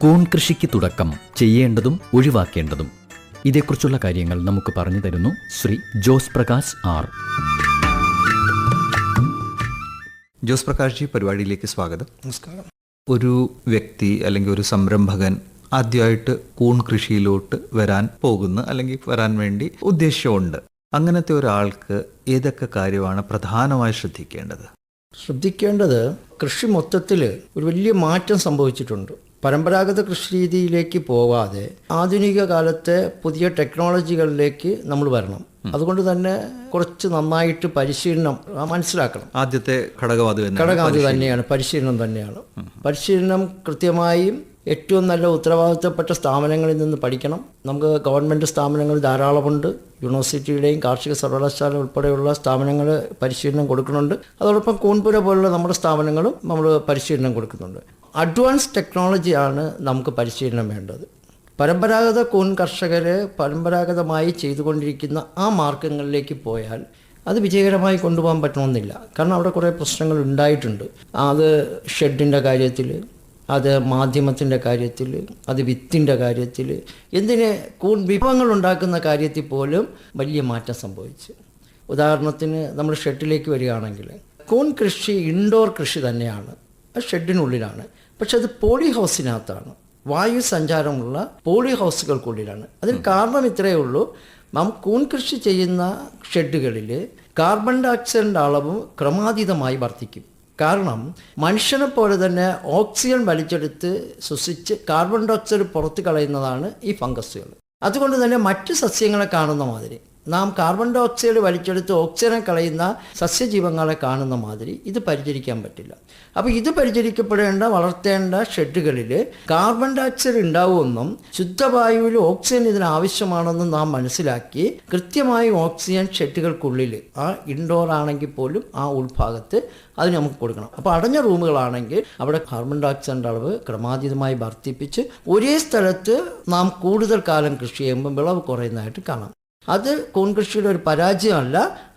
കൂൺ കൃഷിക്ക് തുടക്കം, ചെയ്യേണ്ടതും ഒഴിവാക്കേണ്ടതും, ഇതേക്കുറിച്ചുള്ള കാര്യങ്ങൾ നമുക്ക് പറഞ്ഞു തരുന്നു ശ്രീ ജോസ് പ്രകാശ് ആർ. ജോസ് പ്രകാശ് ജി, പരിപാടിയിലേക്ക് സ്വാഗതം. നമസ്കാരം. ഒരു വ്യക്തി അല്ലെങ്കിൽ ഒരു സംരംഭകൻ ആദ്യമായിട്ട് കൂൺ കൃഷിയിലോട്ട് വരാൻ പോകുന്നു അല്ലെങ്കിൽ വരാൻ വേണ്ടി ഉദ്ദേശമുണ്ട്. അങ്ങനത്തെ ഒരാൾക്ക് ഏതൊക്കെ കാര്യമാണ് പ്രധാനമായി ശ്രദ്ധിക്കേണ്ടത്? കൃഷി മൊത്തത്തിൽ ഒരു വലിയ മാറ്റം സംഭവിച്ചിട്ടുണ്ട്. പരമ്പരാഗത കൃഷി രീതിയിലേക്ക് പോവാതെ ആധുനിക കാലത്തെ പുതിയ ടെക്നോളജികളിലേക്ക് നമ്മൾ വരണം. അതുകൊണ്ട് തന്നെ കുറച്ച് നന്നായിട്ട് പരിശീലനം മനസ്സിലാക്കണം. ആദ്യത്തെ ഘടകം അത് തന്നെയാണ്, പരിശീലനം തന്നെയാണ്. പരിശീലനം കൃത്യമായും ഏറ്റവും നല്ല ഉത്തരവാദിത്തപ്പെട്ട സ്ഥാപനങ്ങളിൽ നിന്ന് പഠിക്കണം. നമുക്ക് ഗവൺമെൻറ് സ്ഥാപനങ്ങൾ ധാരാളമുണ്ട്. യൂണിവേഴ്സിറ്റിയുടെയും കാർഷിക സർവകലാശാല ഉൾപ്പെടെയുള്ള സ്ഥാപനങ്ങൾ പരിശീലനം കൊടുക്കുന്നുണ്ട്. അതോടൊപ്പം കൂൺപുര പോലുള്ള നമ്മുടെ സ്ഥാപനങ്ങളും നമ്മൾ പരിശീലനം കൊടുക്കുന്നുണ്ട്. അഡ്വാൻസ് ടെക്നോളജിയാണ് നമുക്ക് പരിശീലനം വേണ്ടത്. പരമ്പരാഗത കൂൺ കർഷകർ പരമ്പരാഗതമായി ചെയ്തുകൊണ്ടിരിക്കുന്ന ആ മാർഗങ്ങളിലേക്ക് പോയാൽ അത് വിജയകരമായി കൊണ്ടുപോകാൻ പറ്റണമെന്നില്ല. കാരണം അവിടെ കുറേ പ്രശ്നങ്ങൾ ഉണ്ടായിട്ടുണ്ട്. അത് ഷെഡിൻ്റെ കാര്യത്തിൽ, അത് മാധ്യമത്തിൻ്റെ കാര്യത്തിൽ, അത് വിത്തിൻ്റെ കാര്യത്തിൽ, എന്തിന് കൂൺ വിഭവങ്ങൾ ഉണ്ടാക്കുന്ന കാര്യത്തിൽ പോലും വലിയ മാറ്റം സംഭവിച്ചു. ഉദാഹരണത്തിന് നമ്മൾ ഷെഡിലേക്ക് വരികയാണെങ്കിൽ, കൂൺ കൃഷി ഇൻഡോർ കൃഷി തന്നെയാണ്, അത് ഷെഡിനുള്ളിലാണ്. പക്ഷെ അത് പോളി ഹൗസിനകത്താണ്, വായു സഞ്ചാരമുള്ള പോളി ഹൗസുകൾക്കുള്ളിലാണ്. അതിന് കാരണം ഇത്രയേ ഉള്ളൂ, നാം കൂൺ കൃഷി ചെയ്യുന്ന ഷെഡുകളിൽ കാർബൺ ഡൈ ഓക്സൈഡിൻ്റെ അളവ് ക്രമാതീതമായി വർദ്ധിക്കും. കാരണം മനുഷ്യനെ പോലെ തന്നെ ഓക്സിജൻ വലിച്ചെടുത്ത് ശ്വസിച്ച് കാർബൺ ഡൈ ഓക്സൈഡ് പുറത്ത് കളയുന്നതാണ് ഈ ഫംഗസുകൾ. അതുകൊണ്ട് തന്നെ മറ്റ് സസ്യങ്ങളെ കാണുന്ന മാതിരി, നാം കാർബൺ ഡൈ ഓക്സൈഡ് വലിച്ചെടുത്ത് ഓക്സിജനെ കളയുന്ന സസ്യജീവങ്ങളെ കാണുന്ന മാതിരി ഇത് പരിചരിക്കാൻ പറ്റില്ല. അപ്പോൾ ഇത് പരിചരിക്കപ്പെടേണ്ട, വളർത്തേണ്ട ഷെഡുകളിൽ കാർബൺ ഡൈ ഓക്സൈഡ് ഉണ്ടാവുമെന്നും ശുദ്ധവായുവിൽ ഓക്സിജൻ ഇതിന് ആവശ്യമാണെന്നും നാം മനസ്സിലാക്കി കൃത്യമായി ഓക്സിജൻ ഷെഡുകൾക്കുള്ളിൽ, ആ ഇൻഡോർ ആണെങ്കിൽ പോലും ആ ഉൾഭാഗത്ത് അത് നമുക്ക് കൊടുക്കണം. അപ്പോൾ അടഞ്ഞ റൂമുകളാണെങ്കിൽ അവിടെ കാർബൺ ഡൈ ഓക്സൈഡിൻ്റെ അളവ് ക്രമാതീതമായി വർദ്ധിപ്പിച്ച് ഒരേ സ്ഥലത്ത് നാം കൂടുതൽ കാലം കൃഷി ചെയ്യുമ്പോൾ വിളവ് കുറയുന്നതായിട്ട് കാണാം. അത് കൂൺ കൃഷിയുടെ ഒരു പരാജയമല്ല,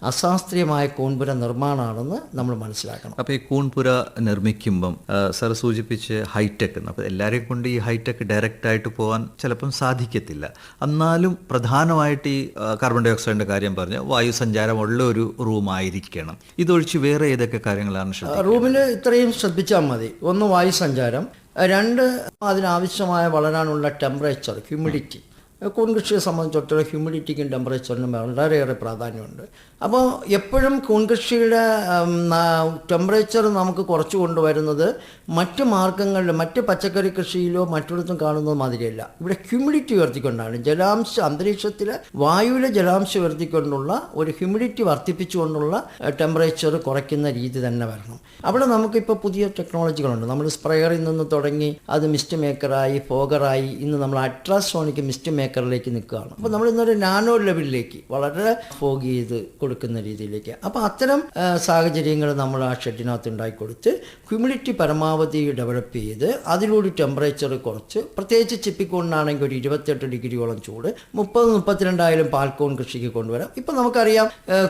അശാസ്ത്രീയമായ കൂൺപുര നിർമ്മാണമാണെന്ന് നമ്മൾ മനസ്സിലാക്കണം. അപ്പോൾ ഈ കൂൺപുര നിർമ്മിക്കുമ്പം സർ സൂചിപ്പിച്ച് ഹൈടെക്, അപ്പോൾ എല്ലാവരെയും കൊണ്ട് ഈ ഹൈടെക് ഡയറക്റ്റായിട്ട് പോകാൻ ചിലപ്പം സാധിക്കത്തില്ല. എന്നാലും പ്രധാനമായിട്ട് ഈ കാർബൺ ഡൈ ഓക്സൈഡിൻ്റെ കാര്യം പറഞ്ഞ് വായു സഞ്ചാരമുള്ള ഒരു റൂം ആയിരിക്കണം. ഇതൊഴിച്ച് വേറെ ഏതൊക്കെ കാര്യങ്ങളാണ് ശ്രദ്ധിക്കുക? റൂമിൽ ഇത്രയും ശ്രദ്ധിച്ചാൽ മതി. ഒന്ന്, വായു സഞ്ചാരം. രണ്ട്, അതിനാവശ്യമായ വളരാനുള്ള ടെമ്പറേച്ചർ, ഹ്യൂമിഡിറ്റി. കൂൺ കൃഷിയെ സംബന്ധിച്ചിടത്തോളം ഹ്യൂമിഡിറ്റിക്കും ടെമ്പറേച്ചറിനും വളരെയേറെ പ്രാധാന്യമുണ്ട്. അപ്പോൾ എപ്പോഴും കൂൺ കൃഷിയുടെ ടെമ്പറേച്ചർ നമുക്ക് കുറച്ച് കൊണ്ടുവരുന്നത് മറ്റ് മാർഗങ്ങളിൽ, മറ്റ് പച്ചക്കറി കൃഷിയിലോ മറ്റിടത്തും കാണുന്നത് മാതിരിയല്ല. ഇവിടെ ഹ്യൂമിഡിറ്റി ഉയർത്തിക്കൊണ്ടാണ്, അന്തരീക്ഷത്തിലെ വായുവിലെ ജലാംശം ഉയർത്തിക്കൊണ്ടുള്ള ഒരു ഹ്യൂമിഡിറ്റി വർദ്ധിപ്പിച്ചുകൊണ്ടുള്ള ടെമ്പറേച്ചർ കുറയ്ക്കുന്ന രീതി തന്നെ വരണം. അവിടെ നമുക്കിപ്പോൾ പുതിയ ടെക്നോളജികളുണ്ട്. നമ്മൾ സ്പ്രെയറിൽ നിന്ന് തുടങ്ങി അത് മിസ്റ്റ് മേക്കറായി, ഫോഗറായി, ഇന്ന് നമ്മൾ അൾട്രാസോണിക് മിസ്റ്റ് മേക്കറിലേക്ക് നിൽക്കുകയാണ്. അപ്പോൾ നമ്മൾ ഇന്നൊരു നാനോ ലെവലിലേക്ക് വളരെ ഫോഗ് ചെയ്ത് കൊടുക്കുന്ന രീതിയിലേക്ക്. അപ്പോൾ അത്തരം സാഹചര്യങ്ങൾ നമ്മൾ ആ ഷെഡിനകത്ത് ഉണ്ടായിക്കൊടുത്ത് ഹ്യൂമിഡിറ്റി പരമാവധി ഡെവലപ്പ് ചെയ്ത് അതിലൂടെ ടെമ്പറേച്ചർ കുറച്ച്, പ്രത്യേകിച്ച് ചിപ്പിക്കൂണിനാണെങ്കിൽ ഒരു 28 ഡിഗ്രിയോളം ചൂട്, 30-32 പാൽക്കൂൺ കൃഷിക്ക് കൊണ്ടുവരാം. ഇപ്പം നമുക്കറിയാം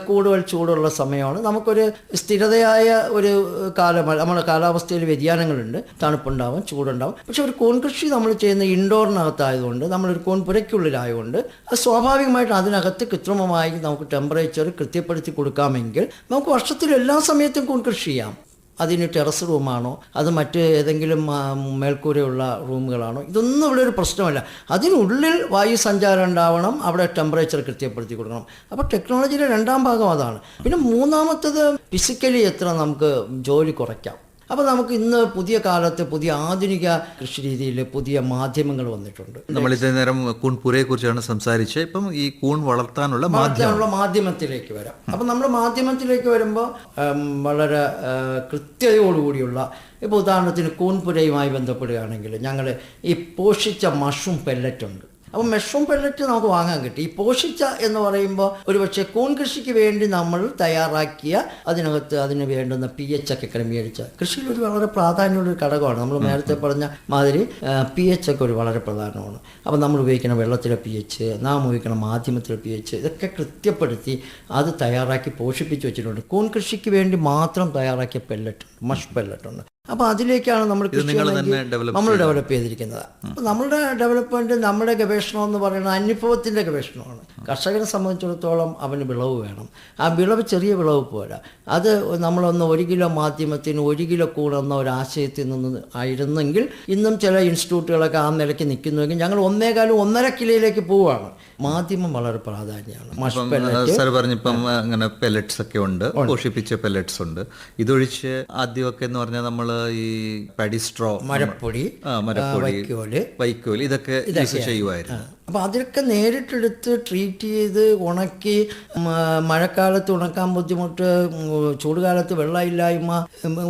കൂടുതൽ ചൂടുള്ള സമയമാണ്, നമുക്കൊരു സ്ഥിരതയായ ഒരു നമ്മുടെ കാലാവസ്ഥയിൽ വ്യതിയാനങ്ങളുണ്ട്, തണുപ്പുണ്ടാവും, ചൂടുണ്ടാവും. പക്ഷെ ഒരു കൂൺ കൃഷി നമ്മൾ ചെയ്യുന്ന ഇൻഡോറിനകത്തായതുകൊണ്ട്, നമ്മളൊരു കൂൺ പുരയ്ക്കുള്ളിലായതുകൊണ്ട് അത് സ്വാഭാവികമായിട്ട് അതിനകത്ത് കൃത്രിമമായി നമുക്ക് ടെമ്പറേച്ചർ കൃത്യപ്പെടുത്തി കൊടുക്കാമെങ്കിൽ നമുക്ക് വർഷത്തിൽ എല്ലാ സമയത്തും കൂൺ കൃഷി ചെയ്യാം. അതിന് ടെറസ് റൂമാണോ, അത് മറ്റ് ഏതെങ്കിലും മേൽക്കൂരയുള്ള റൂമുകളാണോ, ഇതൊന്നും ഇവിടെ ഒരു പ്രശ്നമല്ല. അതിനുള്ളിൽ വായു സഞ്ചാരം ഉണ്ടാവണം, അവിടെ ടെമ്പറേച്ചർ കൃത്യപ്പെടുത്തി കൊടുക്കണം. അപ്പോൾ ടെക്നോളജിയുടെ രണ്ടാം ഭാഗം അതാണ്. പിന്നെ മൂന്നാമത്തത്, ഫിസിക്കലി എത്ര നമുക്ക് ജോലി കുറയ്ക്കാം. അപ്പോൾ നമുക്ക് ഇന്ന് പുതിയ കാലത്ത് പുതിയ ആധുനിക കൃഷി രീതിയിൽ പുതിയ മാധ്യമങ്ങൾ വന്നിട്ടുണ്ട്. നമ്മൾ ഇതേ നേരം കൂൺപുരയെ കുറിച്ചാണ് സംസാരിച്ചത്. ഇപ്പം ഈ കൂൺ വളർത്താനുള്ള മാധ്യമത്തിലേക്ക് വരാം. അപ്പം നമ്മൾ മാധ്യമത്തിലേക്ക് വരുമ്പോൾ വളരെ കൃത്യതയോടുകൂടിയുള്ള, ഇപ്പോൾ ഉദാഹരണത്തിന് കൂൺപുരയുമായി ബന്ധപ്പെടുകയാണെങ്കിൽ ഞങ്ങൾ ഈ പോഷിച്ച മഷ്റൂം പെല്ലറ്റ് ഉണ്ട്. അപ്പോൾ മഷ്റൂം പെല്ലറ്റ് നമുക്ക് വാങ്ങാൻ കിട്ടും. ഈ പോഷിച്ച എന്ന് പറയുമ്പോൾ ഒരുപക്ഷെ കൂൺ കൃഷിക്ക് വേണ്ടി നമ്മൾ തയ്യാറാക്കിയ, അതിനകത്ത് അതിന് വേണ്ടുന്ന pH ഒക്കെ ക്രമീകരിച്ച, കൃഷിയിൽ ഒരു വളരെ പ്രാധാന്യമുള്ളൊരു ഘടകമാണ്. നമ്മൾ നേരത്തെ പറഞ്ഞ മാതിരി pH ഒക്കെ ഒരു വളരെ പ്രധാനമാണ്. അപ്പോൾ നമ്മൾ ഉപയോഗിക്കുന്ന വെള്ളത്തിലെ pH, നാം ഉപയോഗിക്കുന്ന മാധ്യമത്തിലെ pH, ഇതൊക്കെ കൃത്യപ്പെടുത്തി അത് തയ്യാറാക്കി പോഷിപ്പിച്ച് വെച്ചിട്ടുണ്ട്. കൂൺ കൃഷിക്ക് വേണ്ടി മാത്രം തയ്യാറാക്കിയ പെല്ലറ്റ്, മഷ് പെല്ലറ്റ് ഉണ്ട്. അപ്പോൾ അതിലേക്കാണ് നമ്മൾ കൃഷി നിങ്ങൾ അല്ലെങ്കിൽ തന്നെ develop നമ്മൾ ഡെവലപ്പ് ചെയ്തിരിക്കുന്നത്. അപ്പോൾ നമ്മളുടെ ഡെവലപ്മെൻറ്റ്, നമ്മുടെ ഗവേഷണം എന്ന് പറയുന്നത് അനുഭവത്തിൻ്റെ ഗവേഷണമാണ്. കർഷകനെ സംബന്ധിച്ചിടത്തോളം അവന് വിളവ് വേണം. ആ വിളവ് ചെറിയ വിളവ് പോരാ. അത് നമ്മളൊന്ന് 1 കിലോ മാധ്യമത്തിന് 1 കിലോ കൂടുന്ന ഒരു ആശയത്തിൽ നിന്ന് ആയിരുന്നെങ്കിൽ ഇന്നും ചില ഇൻസ്റ്റിറ്റ്യൂട്ടുകളൊക്കെ ആ നിലയ്ക്ക് നിൽക്കുന്നുവെങ്കിൽ ഞങ്ങൾ 1.25-1.5 കിലോയിലേക്ക് പോവുകയാണ്. മാധ്യമം വളരെ പ്രാധാന്യമാണ്. മഷ് പെല്ലറ്റ് സാർ പറഞ്ഞിപ്പം അങ്ങനെ പെല്ലറ്റ്സ് ഒക്കെ ഉണ്ട്, പോഷിപ്പിച്ച പെല്ലറ്റ്സ് ഉണ്ട്. ഇതൊഴിച്ച് ആദ്യമൊക്കെ എന്ന് പറഞ്ഞാൽ നമ്മൾ ഈ പഡിസ്ട്രോ, മരപ്പൊടി, വൈക്കോല് ഇതൊക്കെ യൂസ് ചെയ്യുമായിരുന്നു. അപ്പോൾ അതിലൊക്കെ നേരിട്ടെടുത്ത് ട്രീറ്റ് ചെയ്ത് ഉണക്കി, മഴക്കാലത്ത് ഉണക്കാൻ ബുദ്ധിമുട്ട്, ചൂടുകാലത്ത് വെള്ളമില്ലായ്മ,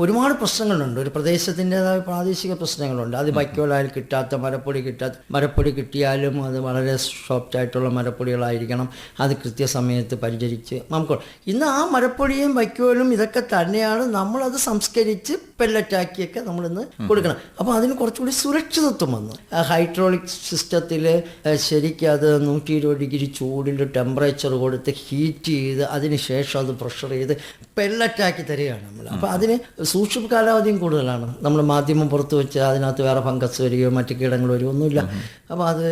ഒരുപാട് പ്രശ്നങ്ങളുണ്ട്. ഒരു പ്രദേശത്തിൻ്റെതായ പ്രാദേശിക പ്രശ്നങ്ങളുണ്ട്. അത് വൈക്കോലായാലും കിട്ടാത്ത മരപ്പൊടി കിട്ടിയാലും അത് വളരെ സോഫ്റ്റ് ആയിട്ടുള്ള മരപ്പൊടികളായിരിക്കണം. അത് കൃത്യസമയത്ത് പരിചരിച്ച് നമുക്ക് ഇന്ന് ആ മരപ്പൊടിയും വൈക്കോലും ഇതൊക്കെ തന്നെയാണ് നമ്മളത് സംസ്കരിച്ച് പെല്ലറ്റാക്കിയൊക്കെ നമ്മളിന്ന് കൊടുക്കണം. അപ്പോൾ അതിന് കുറച്ചുകൂടി സുരക്ഷിതത്വം വന്നു. ഹൈഡ്രോളിക് സിസ്റ്റത്തിൽ ശരിക്കും അത് 120 ഡിഗ്രി ചൂടിൽ ടെമ്പറേച്ചർ കൊടുത്ത് ഹീറ്റ് ചെയ്ത് അതിന് ശേഷം അത് പ്രഷർ ചെയ്ത് പെല്ലറ്റാക്കി തരികയാണ് നമ്മൾ. അപ്പോൾ അതിന് സൂക്ഷിപ്പ് കാലാവധിയും കൂടുതലാണ്. നമ്മൾ മാധ്യമം പുറത്ത് വെച്ച് അതിനകത്ത് വേറെ ഫംഗസ് വരികയോ മറ്റു കീടങ്ങൾ വരികയോ ഒന്നുമില്ല. അപ്പോൾ അത്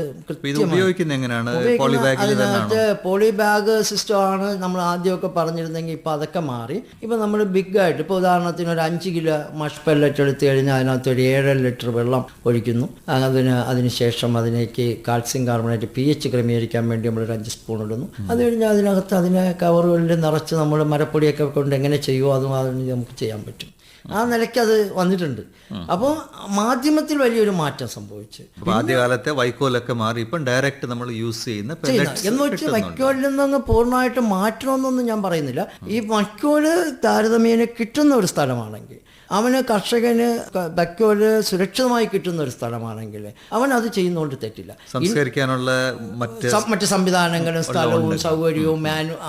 അതിനകത്ത് പോളി ബാഗ് സിസ്റ്റമാണ് നമ്മൾ ആദ്യമൊക്കെ പറഞ്ഞിരുന്നെങ്കിൽ ഇപ്പോൾ അതൊക്കെ മാറി. ഇപ്പോൾ നമ്മൾ ബിഗായിട്ട് ഇപ്പോൾ ഉദാഹരണത്തിന് ഒരു 5 കിലോ മഷ് പെല്ലറ്റ് എടുത്തു കഴിഞ്ഞാൽ അതിനകത്ത് ഒരു 7 ലിറ്റർ വെള്ളം ഒഴിക്കുന്നു. അതിനുശേഷം അതിലേക്ക് കാൽസ്യം കാർബണേറ്റ് pH ക്രമീകരിക്കാൻ വേണ്ടി നമ്മളൊരു 5 സ്പൂൺ ഇടുന്നു. അത് കഴിഞ്ഞാൽ അതിനകത്ത് അതിനെ കവറുകളിൽ നിറച്ച് നമ്മൾ മരപ്പൊടിയൊക്കെ കൊണ്ട് എങ്ങനെ ചെയ്യുമോ അതും അതിന് നമുക്ക് ചെയ്യാൻ പറ്റും. ആ നിലയ്ക്ക് അത് വന്നിട്ടുണ്ട്. അപ്പോൾ മാധ്യമത്തിൽ വലിയൊരു മാറ്റം സംഭവിച്ചു. ആദ്യകാലത്തെ വൈക്കോലൊക്കെ മാറി ഇപ്പം ഡയറക്റ്റ് നമ്മൾ യൂസ് ചെയ്യുന്ന എന്ന് വെച്ചാൽ വൈക്കോലിൽ നിന്ന് പൂർണ്ണമായിട്ട് മാറ്റണമെന്നൊന്നും ഞാൻ പറയുന്നില്ല. ഈ വൈക്കോല് താരതമ്യേന കിട്ടുന്ന ഒരു സ്ഥലമാണെങ്കിൽ, അവന് കർഷകന് വൈക്കോല് സുരക്ഷിതമായി കിട്ടുന്ന ഒരു സ്ഥലമാണെങ്കിൽ അവൻ അത് ചെയ്യുന്നതുകൊണ്ട് തെറ്റില്ല. സംസ്കരിക്കാനുള്ള മറ്റ് സംവിധാനങ്ങളും സ്ഥലവും സൗകര്യവും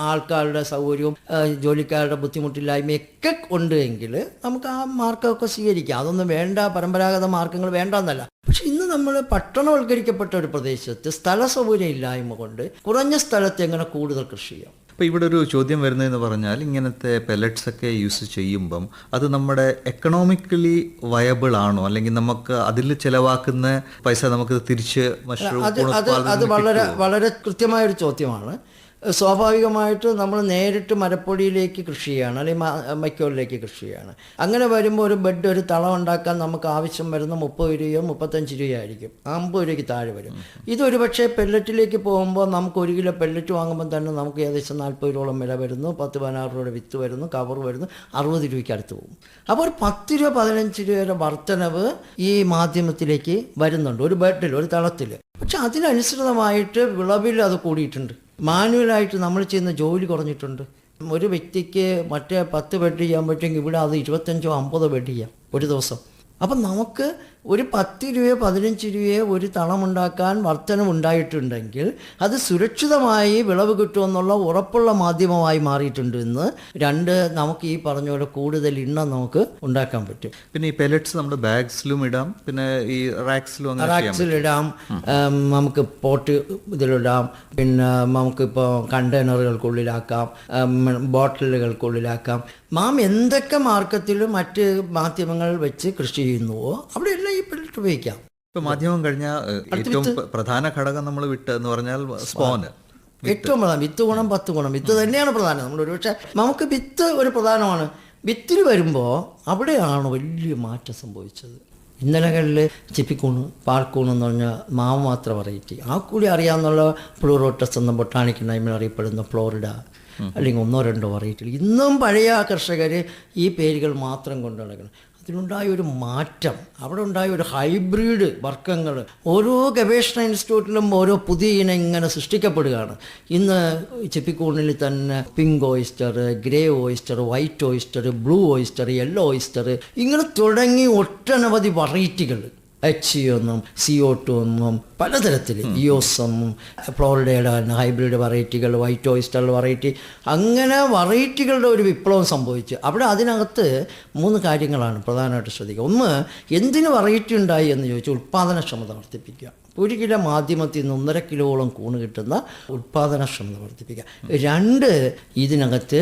ആൾക്കാരുടെ സൗകര്യവും ജോലിക്കാരുടെ ബുദ്ധിമുട്ടില്ലായ്മയൊക്കെ ഉണ്ട് എങ്കിൽ നമുക്ക് ആ മാർഗമൊക്കെ സ്വീകരിക്കാം. അതൊന്നും വേണ്ട, പരമ്പരാഗത മാർഗങ്ങൾ വേണ്ടെന്നല്ല. പക്ഷെ ഇന്ന് നമ്മൾ പട്ടണവൽക്കരിക്കപ്പെട്ട ഒരു പ്രദേശത്ത് സ്ഥല സൗകര്യം ഇല്ലായ്മ കൊണ്ട് കുറഞ്ഞ സ്ഥലത്ത് എങ്ങനെ കൂടുതൽ കൃഷി ചെയ്യാം. അപ്പോൾ ഇവിടെ ഒരു ചോദ്യം വരുന്നതെന്ന് പറഞ്ഞാൽ, ഇങ്ങനത്തെ പെല്ലറ്റ്സ് ഒക്കെ യൂസ് ചെയ്യുമ്പം അത് നമ്മുടെ എക്കണോമിക്കലി വയബിൾ ആണോ, അല്ലെങ്കിൽ നമുക്ക് അതിൽ ചിലവാക്കുന്ന പൈസ നമുക്ക് തിരിച്ച് അത് വളരെ വളരെ കൃത്യമായൊരു ചോദ്യമാണ്. സ്വാഭാവികമായിട്ട് നമ്മൾ നേരിട്ട് മരപ്പൊടിയിലേക്ക് കൃഷി ചെയ്യുകയാണ്, അല്ലെങ്കിൽ വൈക്കോലിലേക്ക് കൃഷി ചെയ്യുകയാണ്. അങ്ങനെ വരുമ്പോൾ ഒരു ബെഡ്, ഒരു തളം ഉണ്ടാക്കാൻ നമുക്ക് ആവശ്യം വരുന്ന 30 രൂപയോ 35 രൂപയോ ആയിരിക്കും. 50 രൂപയ്ക്ക് താഴെ വരും. ഇതൊരു പക്ഷേ പെല്ലറ്റിലേക്ക് പോകുമ്പോൾ നമുക്ക് 1 കിലോ പെല്ലറ്റ് വാങ്ങുമ്പോൾ തന്നെ നമുക്ക് ഏകദേശം 40 രൂപയോളം വില വരുന്നു. 10-16 രൂപയുടെ വിത്ത് വരുന്നു, കവർ വരുന്നു, 60 രൂപയ്ക്ക് അടുത്ത് പോകും. അപ്പോൾ ഒരു 10 രൂപ 15 രൂപയുടെ വർധനവ് ഈ മാധ്യമത്തിലേക്ക് വരുന്നുണ്ട്, ഒരു ബെഡിൽ, ഒരു തളത്തിൽ. പക്ഷെ അതിനനുസൃതമായിട്ട് വിളവിൽ അത് കൂടിയിട്ടുണ്ട്. മാനുവലായിട്ട് നമ്മൾ ചെയ്യുന്ന ജോലി കുറഞ്ഞിട്ടുണ്ട്. ഒരു വ്യക്തിക്ക് മറ്റേ 10 ബെഡ് ചെയ്യാൻ പറ്റുമെങ്കിൽ ഇവിടെ അത് 25-50 ബെഡ് ചെയ്യാം ഒരു ദിവസം. അപ്പം നമുക്ക് ഒരു 10 രൂപയോ 15 രൂപയോ ഒരു തളമുണ്ടാക്കാൻ വർധനമുണ്ടായിട്ടുണ്ടെങ്കിൽ അത് സുരക്ഷിതമായി വിളവ് കിട്ടുമെന്നുള്ള ഉറപ്പുള്ള മാധ്യമമായി മാറിയിട്ടുണ്ട്. ഇന്ന് 2 നമുക്ക് ഈ പറഞ്ഞ പോലെ കൂടുതൽ എണ്ണം നമുക്ക് ഉണ്ടാക്കാൻ പറ്റും. പിന്നെ ഈ പെല്ലറ്റ്സ് നമ്മുടെ ബാഗ്സിലും ഇടാം, പിന്നെ ഈ റാക്സിലിടാം, നമുക്ക് പോട്ട് ഇതിലിടാം, പിന്നെ നമുക്കിപ്പോൾ കണ്ടെയ്നറുകൾക്കുള്ളിലാക്കാം, ബോട്ടിലുകൾക്കുള്ളിലാക്കാം. എന്തൊക്കെ മാർക്കറ്റിലും മറ്റ് മാധ്യമങ്ങൾ വെച്ച് കൃഷി ചെയ്യുന്നുവോ അവിടെയെല്ലാം ഈ പെല്ലറ്റ് ഉപയോഗിക്കാം. ഇപ്പൊ മാധ്യമം കഴിഞ്ഞാൽ ഏറ്റവും പ്രധാന ഘടകം നമ്മൾ വിട്ട് എന്ന് പറഞ്ഞാൽ സ്പോന്. ഏറ്റവും പ്രധാനം വിത്ത് ഗുണം 10 ഗുണം. വിത്ത് തന്നെയാണ് പ്രധാനം. നമ്മൾ ഒരുപക്ഷെ നമുക്ക് വിത്ത് ഒരു പ്രധാനമാണ്. വിത്തിൽ വരുമ്പോൾ അവിടെയാണ് വലിയ മാറ്റം സംഭവിച്ചത്. ഇന്നലകളിൽ ചിപ്പിക്കൂണ്, പാൽക്കൂണ് എന്ന് പറഞ്ഞാൽ മാവ് മാത്ര വെറൈറ്റി, ആ കൂടി അറിയാവുന്നുള്ള പ്ലൂറോട്ടസ് എന്ന ബൊട്ടാണിക്കൽ നൈമിൽ അറിയപ്പെടുന്ന ഫ്ലോറിഡ, അല്ലെങ്കിൽ 1-2 വെറൈറ്റികൾ ഇന്നും പഴയ കർഷകർ ഈ പേരുകൾ മാത്രം കൊണ്ടു നടക്കണം. അതിനുണ്ടായ ഒരു മാറ്റം, അവിടെ ഉണ്ടായ ഒരു ഹൈബ്രിഡ് വർഗ്ഗങ്ങൾ, ഓരോ ഗവേഷണ ഇൻസ്റ്റിറ്റ്യൂട്ടിലും ഓരോ പുതിയ ഇനം ഇങ്ങനെ സൃഷ്ടിക്കപ്പെടുകയാണ്. ഇന്ന് ചിപ്പിക്കൂണിൽ തന്നെ pink oyster, grey oyster, white oyster, blue oyster, yellow oyster, ഇങ്ങനെ തുടങ്ങി ഒട്ടനവധി വെറൈറ്റികൾ, HCO എന്നും CO2 എന്നും പലതരത്തിൽ, EOS എന്നും, ഫ്ലോറിഡയുടെ ഹൈബ്രിഡ് വെറൈറ്റികൾ, വൈറ്റ് ഓയിസ്റ്റർ വെറൈറ്റി, അങ്ങനെ വെറൈറ്റികളുടെ ഒരു വിപ്ലവം സംഭവിച്ചു. അവിടെ അതിനകത്ത് 3 കാര്യങ്ങളാണ് പ്രധാനമായിട്ട് ശ്രദ്ധിക്കുക. ഒന്ന്, എന്തിന് വെറൈറ്റി ഉണ്ടായി എന്ന് ചോദിച്ചാൽ ഉൽപ്പാദനക്ഷമത വർദ്ധിപ്പിക്കുക. 1 കിലോ മാധ്യമത്തിൽ നിന്ന് 1.5 കിലോളം കൂണ് കിട്ടുന്ന ഉൽപ്പാദനക്ഷമത വർദ്ധിപ്പിക്കുക. 2, ഇതിനകത്ത്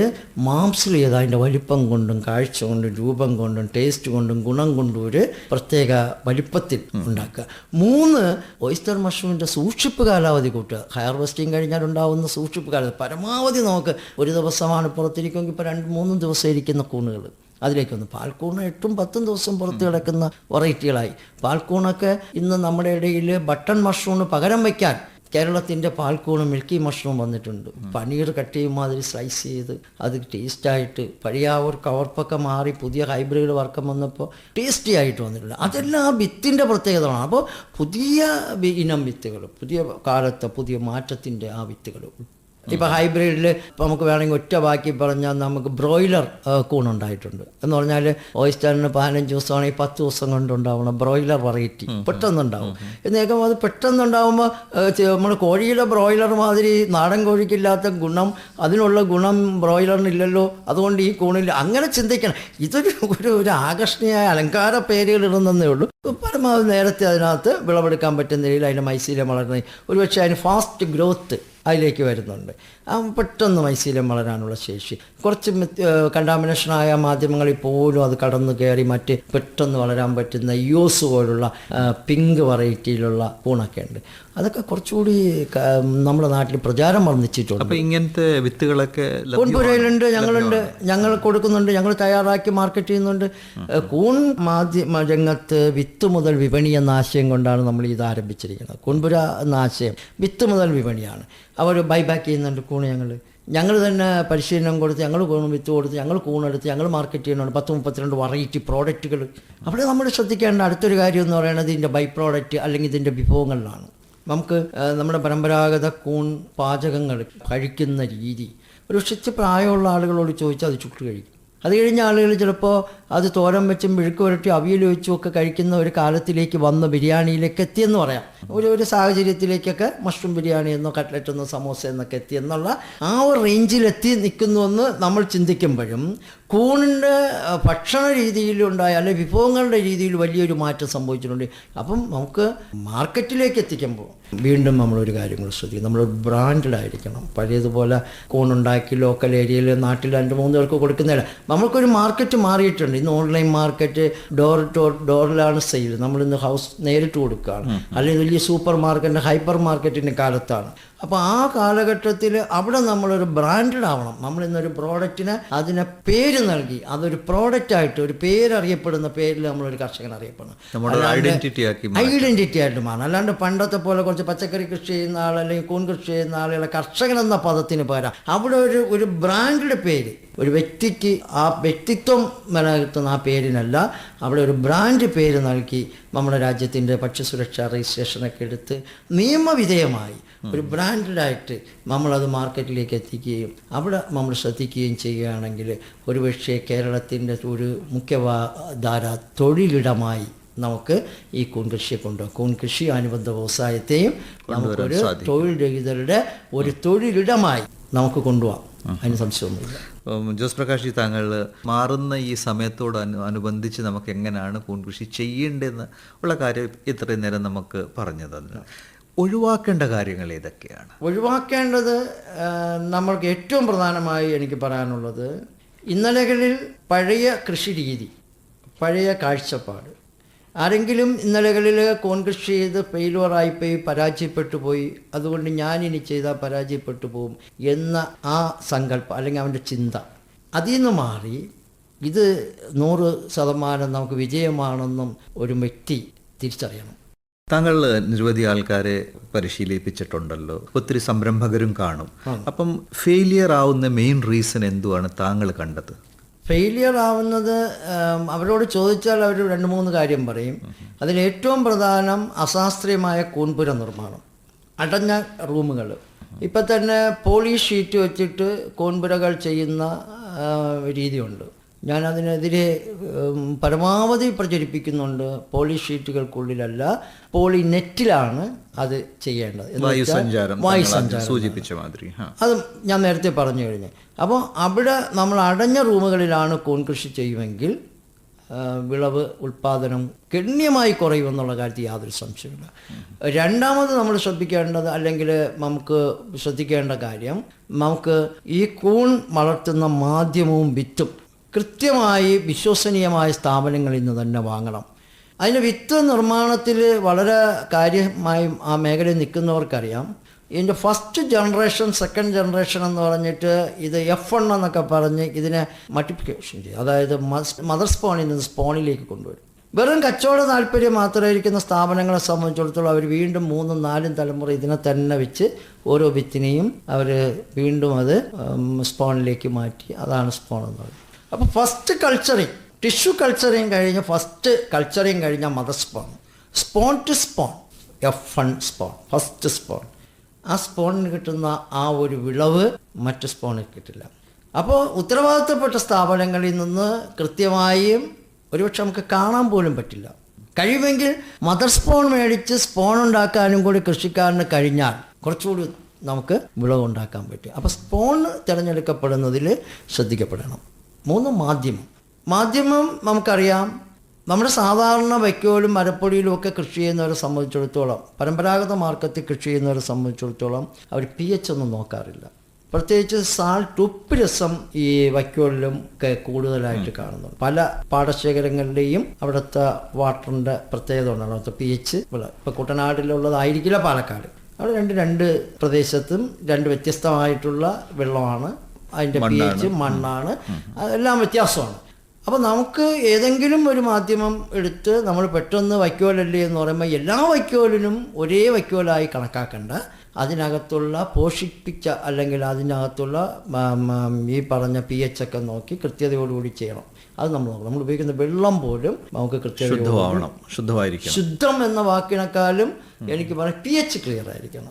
മാംസളീയത അതിൻ്റെ വലിപ്പം കൊണ്ടും കാഴ്ച കൊണ്ടും രൂപം കൊണ്ടും ടേസ്റ്റ് കൊണ്ടും ഗുണം കൊണ്ടും ഒരു പ്രത്യേക വലിപ്പത്തിൽ ഉണ്ടാക്കുക. 3, ഓയിസ്റ്റർ മഷ്റൂമിൻ്റെ സൂക്ഷിപ്പ് കാലാവധി കൂട്ടുക. ഹാർവെസ്റ്റിംഗ് കഴിഞ്ഞാൽ ഉണ്ടാകുന്ന സൂക്ഷിപ്പ് കാലാവധി പരമാവധി നമുക്ക് ഒരു ദിവസമാണ് പുറത്തിരിക്കുമെങ്കിൽ ഇപ്പോൾ 2-3 ദിവസം ഇരിക്കുന്ന കൂണുകൾ അതിലേക്കൊന്ന്. പാൽക്കൂണ് 8-10 ദിവസം പുറത്ത് കിടക്കുന്ന വെറൈറ്റികളായി. പാൽക്കൂണൊക്കെ ഇന്ന് നമ്മുടെ ഇടയിൽ ബട്ടൺ മഷ്റൂമിന് പകരം വയ്ക്കാൻ കേരളത്തിൻ്റെ പാൽക്കൂണ് മിൽക്കി മഷ്റൂം വന്നിട്ടുണ്ട്. പനീർ കട്ട് ചെയ്യും മാതിരി സ്ലൈസ് ചെയ്ത് അത് ടേസ്റ്റായിട്ട് പഴയ ആ ഒരു കവർപ്പൊക്കെ മാറി പുതിയ ഹൈബ്രിഡ് വർക്കം വന്നപ്പോൾ ടേസ്റ്റി ആയിട്ട് വന്നിട്ടുണ്ട്. അതെല്ലാം ആ വിത്തിൻ്റെ പ്രത്യേകതയാണ്. അപ്പോൾ പുതിയ ഇനം വിത്തുകൾ, പുതിയ കാലത്തെ പുതിയ മാറ്റത്തിൻ്റെ ആ വിത്തുകൾ. ഇപ്പോൾ ഹൈബ്രിഡിൽ ഇപ്പോൾ നമുക്ക് വേണമെങ്കിൽ ഒറ്റ ബാക്കി പറഞ്ഞാൽ നമുക്ക് ബ്രോയിലർ കൂണുണ്ടായിട്ടുണ്ട്. എന്ന് പറഞ്ഞാൽ ഓയിസ്റ്ററിന് 15 ദിവസമാണെങ്കിൽ 10 ദിവസം കൊണ്ടുണ്ടാവണം ബ്രോയിലർ വെറൈറ്റി പെട്ടെന്നുണ്ടാവും. എന്നേക്കും അത് പെട്ടെന്നുണ്ടാകുമ്പോൾ നമ്മൾ കോഴിയുടെ ബ്രോയിലർ മാതിരി നാടൻ കോഴിക്കില്ലാത്ത ഗുണം, അതിനുള്ള ഗുണം ബ്രോയിലറിനില്ലല്ലോ, അതുകൊണ്ട് ഈ കൂണിൽ അങ്ങനെ ചിന്തിക്കണം. ഇതൊരു ആകർഷണീയമായ അലങ്കാര പേരുകൾ ഇടുന്നതേ ഉള്ളൂ. പരമാവധി നേരത്തെ അതിനകത്ത് വിളവെടുക്കാൻ പറ്റുന്ന രീതിയിൽ അതിൻ്റെ മൈസീലം വളർന്നത്, ഒരുപക്ഷെ അതിന് ഫാസ്റ്റ് ഗ്രോത്ത് അതിലേക്ക് വരുന്നുണ്ട്. പെട്ടെന്ന് മൈസീലം വളരാനുള്ള ശേഷി. കുറച്ച് കണ്ടാമിനേഷനായ മാധ്യമങ്ങളിൽ പോലും അത് കടന്നു കയറി മറ്റ് പെട്ടെന്ന് വളരാൻ പറ്റുന്ന യോസ് പോലുള്ള പിങ്ക് വെറൈറ്റിയിലുള്ള കൂണൊക്കെ ഉണ്ട്. അതൊക്കെ കുറച്ചുകൂടി നമ്മുടെ നാട്ടിൽ പ്രചാരം വർദ്ധിച്ചിട്ടുണ്ട്. അപ്പോൾ ഇങ്ങനത്തെ വിത്തുകളൊക്കെ കൂൺപുരയിലുണ്ട്, ഞങ്ങൾ കൊടുക്കുന്നുണ്ട്, ഞങ്ങൾ തയ്യാറാക്കി മാർക്കറ്റ് ചെയ്യുന്നുണ്ട്. കൂൺ മാധ്യമ രംഗത്ത് വിത്ത് മുതൽ വിപണി എന്ന ആശയം കൊണ്ടാണ് നമ്മൾ ഇത് ആരംഭിച്ചിരിക്കുന്നത്. കൂൺപുര എന്ന ആശയം വിത്ത് മുതൽ വിപണിയാണ്. അവർ ബൈബാക്ക് ചെയ്യുന്നുണ്ട് കൂണ്. ഞങ്ങൾ തന്നെ പരിശീലനം കൊടുത്ത്, ഞങ്ങൾ കൂണ് വിത്ത് കൊടുത്ത്, ഞങ്ങൾ കൂണെടുത്ത് ഞങ്ങൾ മാർക്കറ്റ് ചെയ്യുന്നുണ്ട്. 10-32 വെറൈറ്റി പ്രോഡക്റ്റുകൾ. അവിടെ നമ്മൾ ശ്രദ്ധിക്കേണ്ട അടുത്തൊരു കാര്യം എന്ന് പറയുന്നത് ഇതിൻ്റെ ബൈ പ്രോഡക്റ്റ് അല്ലെങ്കിൽ ഇതിൻ്റെ വിഭവങ്ങളിലാണ്. നമുക്ക് നമ്മുടെ പരമ്പരാഗത കൂൺ പാചകങ്ങൾ കഴിക്കുന്ന രീതി ഒരു ഉച്ചിച്ച് പ്രായമുള്ള ആളുകളോട് ചോദിച്ചാൽ അത് ചുട്ട് കഴിക്കും. അത് കഴിഞ്ഞ ആളുകൾ ചിലപ്പോൾ അത് തോരൻ വെച്ചും മെഴുക്ക് പുരട്ടി അവിയൽ വെച്ചും ഒക്കെ കഴിക്കുന്ന ഒരു കാലത്തിലേക്ക് വന്ന് ബിരിയാണിയിലേക്ക് എത്തിയെന്ന് പറയാം. ഒരു സാഹചര്യത്തിലേക്കൊക്കെ മഷ്റൂം ബിരിയാണി എന്നോ കട്ട്ലറ്റ് എന്നോ സമോസ എന്നൊക്കെ എത്തിയെന്നുള്ള ആ ഒരു റേഞ്ചിലെത്തി നിൽക്കുന്നുവെന്ന് നമ്മൾ ചിന്തിക്കുമ്പോഴും കൂണിൻ്റെ ഭക്ഷണ രീതിയിലുണ്ടായ അല്ലെങ്കിൽ വിഭവങ്ങളുടെ രീതിയിൽ വലിയൊരു മാറ്റം സംഭവിച്ചിട്ടുണ്ട്. അപ്പം നമുക്ക് മാർക്കറ്റിലേക്ക് എത്തിക്കുമ്പോൾ വീണ്ടും നമ്മളൊരു കാര്യം കൂടി ശ്രദ്ധിക്കും, നമ്മളൊരു ബ്രാൻഡിലായിരിക്കണം. പഴയതുപോലെ കൂണുണ്ടാക്കി ലോക്കൽ ഏരിയയിൽ നാട്ടിൽ 2-3 പേർക്ക് കൊടുക്കുന്നില്ല. നമ്മൾക്കൊരു മാർക്കറ്റ് മാറിയിട്ടുണ്ട്. ഇന്ന് ഓൺലൈൻ മാർക്കറ്റ് ഡോറിലാണ് സെയിൽ. നമ്മളിന്ന് ഹൗസ് നേരിട്ട് കൊടുക്കുകയാണ്. അല്ലെങ്കിൽ വലിയ സൂപ്പർ മാർക്കറ്റിൻ്റെ ഹൈപ്പർ മാർക്കറ്റിൻ്റെ കാലത്താണ്. അപ്പോൾ ആ കാലഘട്ടത്തിൽ അവിടെ നമ്മളൊരു ബ്രാൻഡഡ് ആവണം. നമ്മളിന്നൊരു പ്രോഡക്റ്റിന് അതിനെ പേര് നൽകി അതൊരു പ്രോഡക്റ്റായിട്ട് ഒരു പേരറിയപ്പെടുന്ന പേരിൽ നമ്മളൊരു കർഷകൻ അറിയപ്പെടണം. ഐഡൻറ്റിറ്റി ആയിട്ട് മാറണം. അല്ലാണ്ട് പണ്ടത്തെ പോലെ കുറച്ച് പച്ചക്കറി കൃഷി ചെയ്യുന്ന ആൾ അല്ലെങ്കിൽ കൂൺ കൃഷി ചെയ്യുന്ന ആളുകളെ കർഷകൻ എന്ന പദത്തിന് പകരം അവിടെ ഒരു ബ്രാൻഡഡ് പേര്, ഒരു വ്യക്തിക്ക് ആ വ്യക്തിത്വം നിലനിർത്തുന്ന ആ പേരിനല്ല, അവിടെ ഒരു ബ്രാൻഡ് പേര് നൽകി നമ്മുടെ രാജ്യത്തിൻ്റെ ഭക്ഷ്യസുരക്ഷാ രജിസ്ട്രേഷനൊക്കെ എടുത്ത് നിയമവിധേയമായി ഒരു ബ്രാൻഡഡായിട്ട് നമ്മളത് മാർക്കറ്റിലേക്ക് എത്തിക്കുകയും അവിടെ നമ്മൾ ശ്രദ്ധിക്കുകയും ചെയ്യുകയാണെങ്കിൽ ഒരുപക്ഷെ കേരളത്തിൻ്റെ ഒരു മുഖ്യധാര തൊഴിലിടമായി നമുക്ക് ഈ കൂൺ കൃഷിയെ കൊണ്ടുപോകാം. കൂൺ കൃഷി അനുബന്ധ വ്യവസായത്തെയും നമുക്കൊരു തൊഴിൽ രഹിതരുടെ ഒരു തൊഴിലിടമായി നമുക്ക് കൊണ്ടുപോകാം. അതിന് സംശയമൊന്നുമില്ല. ജോസ് പ്രകാശ്, താങ്കൾ മാറുന്ന ഈ സമയത്തോട് അനുബന്ധിച്ച് നമുക്ക് എങ്ങനെയാണ് കൂൺ കൃഷി ചെയ്യേണ്ടതെന്ന് ഉള്ള കാര്യം ഇത്രയും നേരം നമുക്ക് പറഞ്ഞു തന്നു. ഒഴിവാക്കേണ്ട കാര്യങ്ങൾ ഏതൊക്കെയാണ്? ഒഴിവാക്കേണ്ടത് നമ്മൾക്ക് ഏറ്റവും പ്രധാനമായി എനിക്ക് പറയാനുള്ളത്, ഇന്നലകളിൽ പഴയ കൃഷി രീതി, പഴയ കാഴ്ചപ്പാട്. ആരെങ്കിലും ഇന്നലകളിൽ കൂൺ കൃഷി ചെയ്ത് ഫെയിലുവറായിപ്പോയി പരാജയപ്പെട്ടു പോയി, അതുകൊണ്ട് ഞാനിനി ചെയ്താൽ പരാജയപ്പെട്ടു പോകും എന്ന ആ സങ്കല്പം അല്ലെങ്കിൽ അവൻ്റെ ചിന്ത അതിൽ നിന്ന് മാറി ഇത് 100% നമുക്ക് വിജയമാണെന്നും ഒരു വ്യക്തി തിരിച്ചറിയണം. താങ്കൾ നിരവധി ആൾക്കാരെ പരിശീലിപ്പിച്ചിട്ടുണ്ടല്ലോ, ഒത്തിരി സംരംഭകരും കാണും. അപ്പം ഫെയിലിയർ ആവുന്ന മെയിൻ റീസൺ എന്തുവാണ് താങ്കൾ കണ്ടത്? ഫെയിലിയർ ആവുന്നത് അവരോട് ചോദിച്ചാൽ അവർ 2-3 കാര്യം പറയും. അതിലേറ്റവും പ്രധാനം അശാസ്ത്രീയമായ കൂൺപുര നിർമ്മാണം, അടഞ്ഞ റൂമുകൾ. ഇപ്പം തന്നെ പോളി ഷീറ്റ് വെച്ചിട്ട് കൂൺപുരകൾ ചെയ്യുന്ന രീതിയുണ്ട്. ഞാനതിനെതിരെ പരമാവധി പ്രചരിപ്പിക്കുന്നുണ്ട്. പോളി ഷീറ്റുകൾക്കുള്ളിലല്ല, പോളി നെറ്റിലാണ് അത് ചെയ്യേണ്ടത്. വായുസഞ്ചാരം സൂചിപ്പിച്ച മാതിരി അത് ഞാൻ നേരത്തെ പറഞ്ഞു കഴിഞ്ഞു. അപ്പോൾ അവിടെ നമ്മൾ അടഞ്ഞ റൂമുകളിലാണ് കൂൺ കൃഷി ചെയ്യുമെങ്കിൽ വിളവ് ഉൽപ്പാദനം ഗണ്യമായി കുറയുമെന്നുള്ള കാര്യത്തിൽ യാതൊരു സംശയമില്ല. രണ്ടാമത് നമ്മൾ ശ്രദ്ധിക്കേണ്ടത്, അല്ലെങ്കിൽ നമുക്ക് ശ്രദ്ധിക്കേണ്ട കാര്യം, നമുക്ക് ഈ കൂൺ വളർത്തുന്ന മാധ്യമവും വിത്തും കൃത്യമായി വിശ്വസനീയമായ സ്ഥാപനങ്ങളിൽ നിന്ന് തന്നെ വാങ്ങണം. അതിൻ്റെ വിത്ത് നിർമ്മാണത്തിൽ വളരെ കാര്യമായും ആ മേഖലയിൽ നിൽക്കുന്നവർക്കറിയാം. ഇതിൻ്റെ ഫസ്റ്റ് ജനറേഷൻ, സെക്കൻഡ് ജനറേഷൻ എന്ന് പറഞ്ഞിട്ട് ഇത് F1 എന്നൊക്കെ പറഞ്ഞ് ഇതിനെ മൾട്ടിപ്ലിക്കേഷൻ ചെയ്യും. അതായത് മദർ സ്പോണിൽ നിന്ന് സ്പോണിലേക്ക് കൊണ്ടുവരും. വെറും കച്ചവട താല്പര്യം മാത്രമായിരിക്കുന്ന സ്ഥാപനങ്ങളെ സംബന്ധിച്ചിടത്തോളം അവർ വീണ്ടും 3, 4 തലമുറ ഇതിനെ തന്നെ വെച്ച് ഓരോ വിത്തിനെയും അവർ വീണ്ടും അത് സ്പോണിലേക്ക് മാറ്റി. അതാണ് സ്പോൺ എന്ന് പറയുന്നത്. അപ്പോൾ ഫസ്റ്റ് കൾച്ചറിങ്, ടിഷ്യൂ കൾച്ചറിങ് കഴിഞ്ഞ് ഫസ്റ്റ് കൾച്ചറിങ് കഴിഞ്ഞ mother spawn, spawn to spawn, F1 spawn, first spawn. ആ സ്പോണിന് കിട്ടുന്ന ആ ഒരു വിളവ് മറ്റ് സ്പോണിൽ കിട്ടില്ല. അപ്പോൾ ഉത്തരവാദിത്തപ്പെട്ട സ്ഥാപനങ്ങളിൽ നിന്ന് കൃത്യമായും ഒരുപക്ഷെ നമുക്ക് കാണാൻ പോലും പറ്റില്ല. കഴിയുമെങ്കിൽ മദർ സ്പോൺ മേടിച്ച് സ്പോൺ ഉണ്ടാക്കാനും കൂടി കൃഷിക്കാരന് കഴിഞ്ഞാൽ കുറച്ചുകൂടി നമുക്ക് വിളവുണ്ടാക്കാൻ പറ്റും. അപ്പോൾ സ്പോൺ തിരഞ്ഞെടുക്കപ്പെടുന്നതിൽ ശ്രദ്ധിക്കപ്പെടണം. 3, മാധ്യമം നമുക്കറിയാം. നമ്മുടെ സാധാരണ വൈക്കോലും മരപ്പൊടിയിലും ഒക്കെ കൃഷി ചെയ്യുന്നവരെ സംബന്ധിച്ചിടത്തോളം, പരമ്പരാഗത മാർക്കറ്റിൽ കൃഷി ചെയ്യുന്നവരെ സംബന്ധിച്ചിടത്തോളം അവർ pH ഒന്നും നോക്കാറില്ല. പ്രത്യേകിച്ച് സാൾട്ട്, ഉപ്പ് രസം ഈ വൈക്കോലിലും ഒക്കെ കൂടുതലായിട്ട് കാണുന്നുണ്ട്. പല പാടശേഖരങ്ങളുടെയും അവിടുത്തെ വാട്ടറിൻ്റെ പ്രത്യേകത കൊണ്ടാണ് അവിടുത്തെ pH. ഇപ്പോൾ കുട്ടനാട്ടിലുള്ളതായിരിക്കില്ല പാലക്കാട്. അവിടെ രണ്ട് പ്രദേശത്തും 2 വ്യത്യസ്തമായിട്ടുള്ള വെള്ളമാണ്. അതിൻ്റെ pH, മണ്ണാണ്, എല്ലാം വ്യത്യാസമാണ്. അപ്പോൾ നമുക്ക് ഏതെങ്കിലും ഒരു മാധ്യമം എടുത്ത് നമ്മൾ പെട്ടെന്ന് വൈക്കോലല്ലേ എന്ന് പറയുമ്പോൾ എല്ലാ വൈക്കോലിനും ഒരേ വൈക്കോലായി കണക്കാക്കേണ്ട. അതിനകത്തുള്ള പോഷിപ്പിച്ച അല്ലെങ്കിൽ അതിനകത്തുള്ള ഈ പറഞ്ഞ pH ഒക്കെ നോക്കി കൃത്യതയോടുകൂടി ചെയ്യണം. അത് നമ്മൾ നോക്കണം. നമ്മൾ ഉപയോഗിക്കുന്ന വെള്ളം പോലും നമുക്ക് ശുദ്ധമായിരിക്കണം. ശുദ്ധം എന്ന വാക്കിനേക്കാളും എനിക്ക് പറയാം pH ക്ലിയർ ആയിരിക്കണം.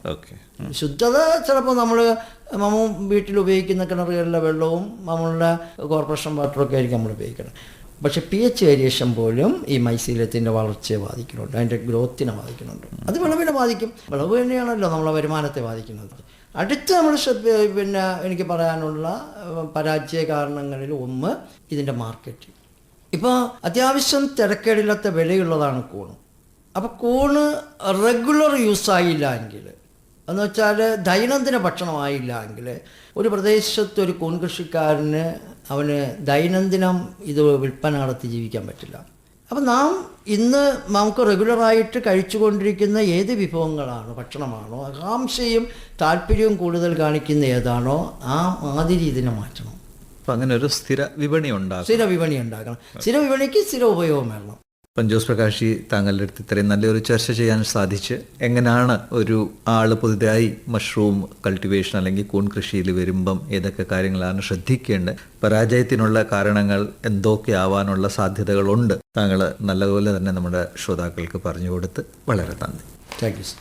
ശുദ്ധത ചിലപ്പോൾ നമ്മൾ വീട്ടിൽ ഉപയോഗിക്കുന്ന കിണറുകളിലെ വെള്ളവും നമ്മളുടെ കോർപ്പറേഷൻ വാട്ടറൊക്കെ ആയിരിക്കും നമ്മൾ ഉപയോഗിക്കണം. പക്ഷേ pH വേരിയേഷൻ പോലും ഈ മൈസീലത്തിൻ്റെ വളർച്ചയെ ബാധിക്കുന്നുണ്ട്, അതിൻ്റെ ഗ്രോത്തിനെ ബാധിക്കുന്നുണ്ട്. അത് വിളവിനെ ബാധിക്കും. വിളവ് തന്നെയാണല്ലോ നമ്മളെ വരുമാനത്തെ ബാധിക്കുന്നത്. അടുത്ത് നമ്മൾ എനിക്ക് പറയാനുള്ള പരാജയ കാരണങ്ങളിൽ ഒന്ന് ഇതിൻ്റെ മാർക്കറ്റ്. ഇപ്പോൾ അത്യാവശ്യം തിരക്കേടില്ലാത്ത വിലയുള്ളതാണ് കൂണ്. അപ്പോൾ കൂണ് റെഗുലർ യൂസായില്ല എങ്കിൽ, എന്ന് വെച്ചാൽ ദൈനംദിന ഭക്ഷണമായില്ല എങ്കിൽ, ഒരു പ്രദേശത്ത് ഒരു കൂൺ കൃഷിക്കാരന് അവന് ദൈനംദിനം ഇത് വിൽപ്പന നടത്തി ജീവിക്കാൻ പറ്റില്ല. അപ്പം ഇന്ന് നമുക്ക് റെഗുലറായിട്ട് കഴിച്ചുകൊണ്ടിരിക്കുന്ന ഏത് വിഭവങ്ങളാണോ, ഭക്ഷണമാണോ, ആകാംക്ഷയും താല്പര്യവും കൂടുതൽ കാണിക്കുന്ന ഏതാണോ ആ മാതിരി ഇതിനെ മാറ്റണം. അപ്പം അങ്ങനെ ഒരു സ്ഥിര വിപണി ഉണ്ടാകണം. സ്ഥിര വിപണിക്ക് സ്ഥിര ഉപയോഗം വേണം. ജോസ് പ്രകാശ്, താങ്കളുടെ അടുത്ത് ഇത്രയും നല്ലൊരു ചർച്ച ചെയ്യാൻ സാധിച്ച്, എങ്ങനെയാണ് ഒരു ആൾ പുതുതായി മഷ്റൂം കൾട്ടിവേഷൻ അല്ലെങ്കിൽ കൂൺ കൃഷിയിൽ വരുമ്പം ഏതൊക്കെ കാര്യങ്ങളാണ് ശ്രദ്ധിക്കേണ്ടത്, പരാജയത്തിനുള്ള കാരണങ്ങൾ എന്തൊക്കെ ആവാനുള്ള സാധ്യതകളുണ്ട്, താങ്കൾ നല്ലതുപോലെ തന്നെ നമ്മുടെ ശ്രോതാക്കൾക്ക് പറഞ്ഞു കൊടുത്ത് വളരെ നന്ദി. Thank you sir.